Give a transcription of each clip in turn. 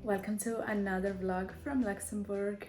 Welcome to another vlog from Luxembourg.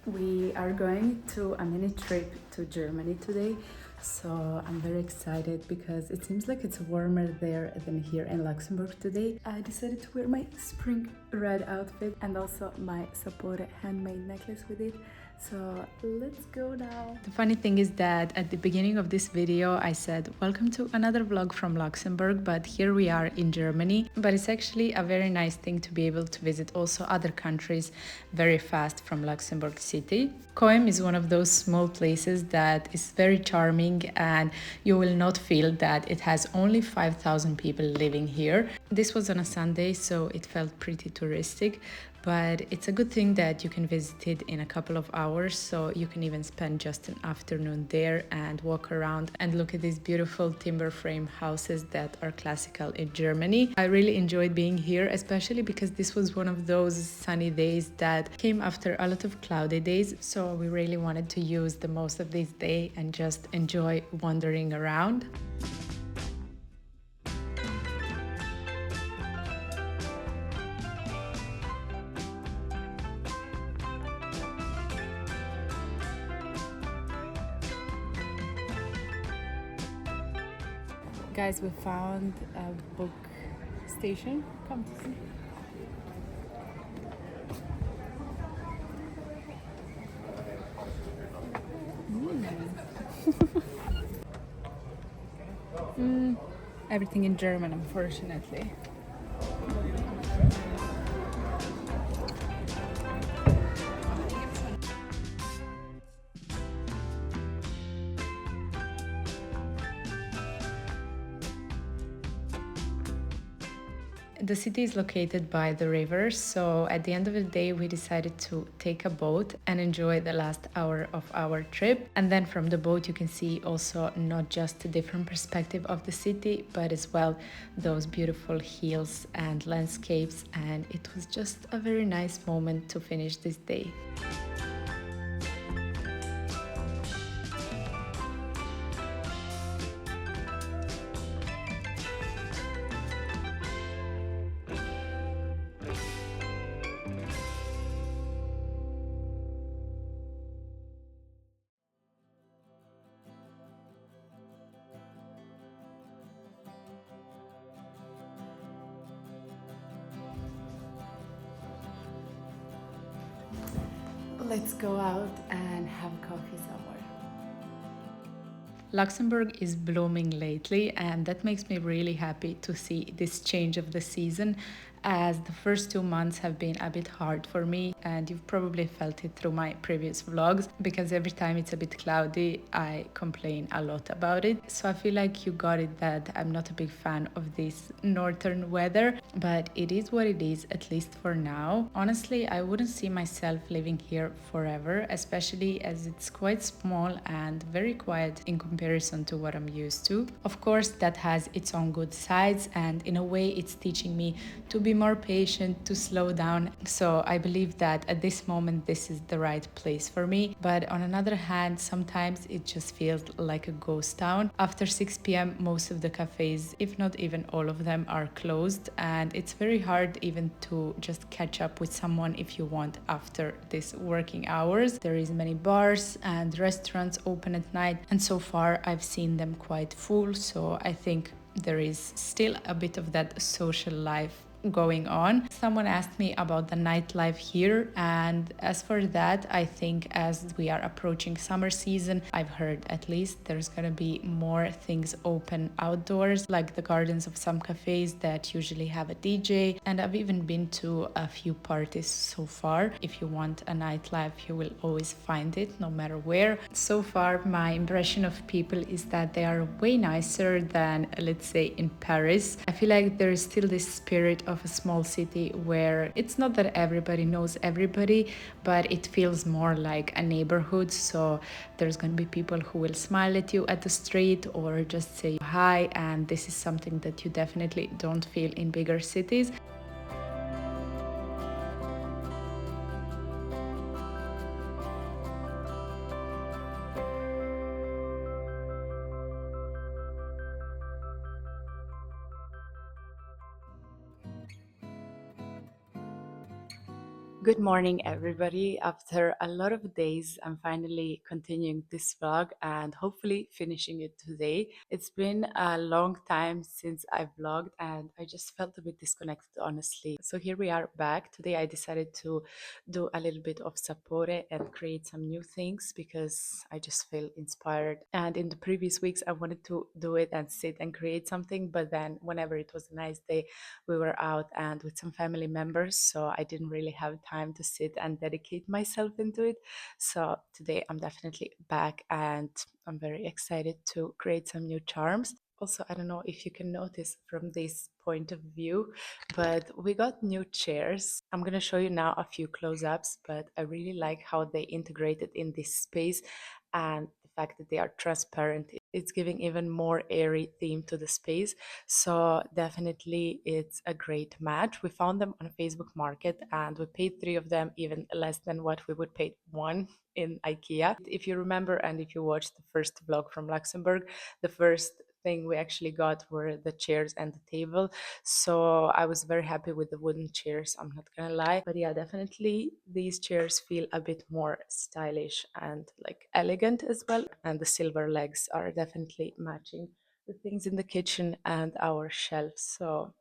We are going to a mini trip to Germany today, so I'm very excited because it seems like it's warmer there than here in Luxembourg today. I decided to wear my spring red outfit and also my Sapore handmade necklace with it. So let's go now. The funny thing is that at the beginning of this video I said welcome to another vlog from Luxembourg, but here we are in Germany. But it's actually a very nice thing to be able to visit also other countries very fast from Luxembourg city. Cochem is one of those small places that is very charming, and you will not feel that it has only 5,000 people living here. This was on a Sunday, so it felt pretty touristic, but it's a good thing that you can visit it in a couple of hours, so you can even spend just an afternoon there and walk around and look at these beautiful timber frame houses that are classical in Germany. I really enjoyed being here, especially because this was one of those sunny days that came after a lot of cloudy days, so we really wanted to use the most of this day and just enjoy wandering around. Guys, we found a book station. Come to see. Everything in German, unfortunately. The city is located by the river, so at the end of the day we decided to take a boat and enjoy the last hour of our trip. And then from the boat you can see also not just a different perspective of the city, but as well those beautiful hills and landscapes, and it was just a very nice moment to finish this day. Let's go out and have coffee somewhere. Luxembourg is blooming lately, and that makes me really happy to see this change of the season, as the first 2 months have been a bit hard for me, and you've probably felt it through my previous vlogs, because every time it's a bit cloudy I complain a lot about it. So I feel like you got it that I'm not a big fan of this northern weather, but it is what it is, at least for now. Honestly, I wouldn't see myself living here forever, especially as it's quite small and very quiet in comparison to what I'm used to. Of course, that has its own good sides, and in a way it's teaching me to be more patient, to slow down. So I believe that at this moment this is the right place for me. But on another hand, sometimes it just feels like a ghost town. After 6 p.m. most of the cafes, if not even all of them, are closed, and it's very hard even to just catch up with someone if you want after these working hours. There is many bars and restaurants open at night, and so far I've seen them quite full, so I think there is still a bit of that social life going on. Someone asked me about the nightlife here, and as for that, I think as we are approaching summer season, I've heard at least there's gonna be more things open outdoors, like the gardens of some cafes that usually have a DJ, and I've even been to a few parties so far. If you want a nightlife, you will always find it no matter where. So far my impression of people is that they are way nicer than, let's say, in Paris. I feel like there is still this spirit of a small city where it's not that everybody knows everybody, but it feels more like a neighborhood. So there's going to be people who will smile at you at the street or just say hi, and this is something that you definitely don't feel in bigger cities. Good morning, everybody. After a lot of days, I'm finally continuing this vlog and hopefully finishing it today. It's been a long time since I vlogged and I just felt a bit disconnected, honestly. So here we are back. Today I decided to do a little bit of Sapore and create some new things because I just feel inspired. And in the previous weeks, I wanted to do it and sit and create something, but then whenever it was a nice day, we were out and with some family members, so I didn't really have time to sit and dedicate myself into it. So today I'm definitely back and I'm very excited to create some new charms. Also, I don't know if you can notice from this point of view, but we got new chairs. I'm going to show you now a few close-ups, but I really like how they integrated in this space and the fact that they are transparent. It's giving even more airy theme to the space. So definitely it's a great match. We found them on Facebook Market and we paid three of them even less than what we would pay one in IKEA. If you remember and if you watched the first vlog from Luxembourg, the first thing we actually got were the chairs and the table. So I was very happy with the wooden chairs, I'm not gonna lie. But yeah, definitely these chairs feel a bit more stylish and like elegant as well. And the silver legs are definitely matching the things in the kitchen and our shelves. So,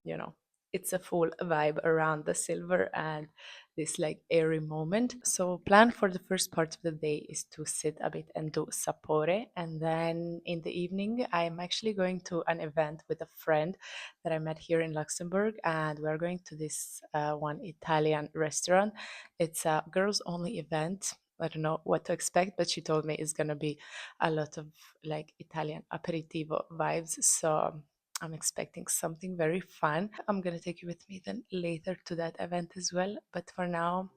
you know, it's a full vibe around the silver and this like airy moment. So plan for the first part of the day is to sit a bit and do sapore, and then in the evening I'm actually going to an event with a friend that I met here in Luxembourg, and we're going to this one Italian restaurant. It's a girls only event. I don't know what to expect, but she told me it's gonna be a lot of like Italian aperitivo vibes. So I'm expecting something very fun. I'm gonna take you with me then later to that event as well. But for now,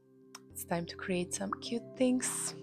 it's time to create some cute things.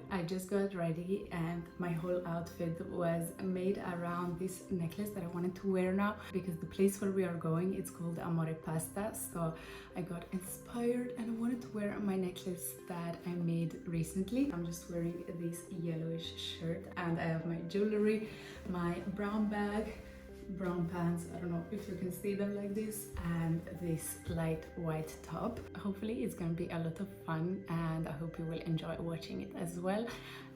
I just got ready and my whole outfit was made around this necklace that I wanted to wear now because the place where we are going, it's called Amore Pasta. So I got inspired and I wanted to wear my necklace that I made recently. I'm just wearing this yellowish shirt and I have my jewelry, my brown bag, brown pants, I don't know if you can see them like this, and this light white top. Hopefully it's gonna be a lot of fun and I hope you will enjoy watching it as well.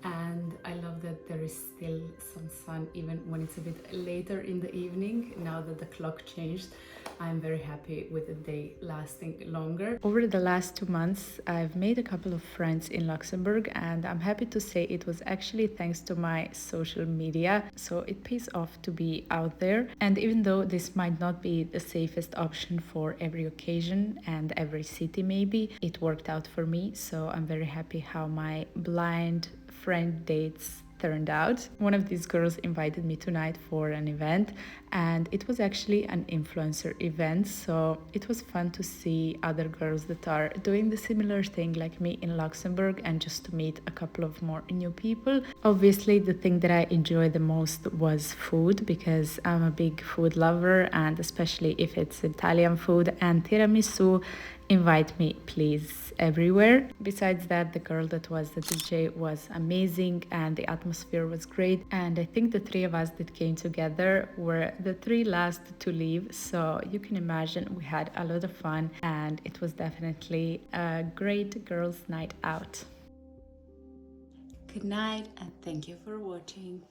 And I love that there is still some sun even when it's a bit later in the evening. Now that the clock changed, I'm very happy with the day lasting longer. Over the last 2 months, I've made a couple of friends in Luxembourg, and I'm happy to say it was actually thanks to my social media. So it pays off to be out there. And even though this might not be the safest option for every occasion and every city, maybe, it worked out for me. So I'm very happy how my blind friend dates turned out. One of these girls invited me tonight for an event, and it was actually an influencer event, so it was fun to see other girls that are doing the similar thing like me in Luxembourg and just to meet a couple of more new people. Obviously, the thing that I enjoyed the most was food because I'm a big food lover, and especially if it's Italian food, and tiramisu, invite me please everywhere. Besides that, the girl that was the DJ was amazing and the atmosphere was great, and I think the three of us that came together were the three last to leave, so you can imagine we had a lot of fun and it was definitely a great girls night out. Good night and thank you for watching.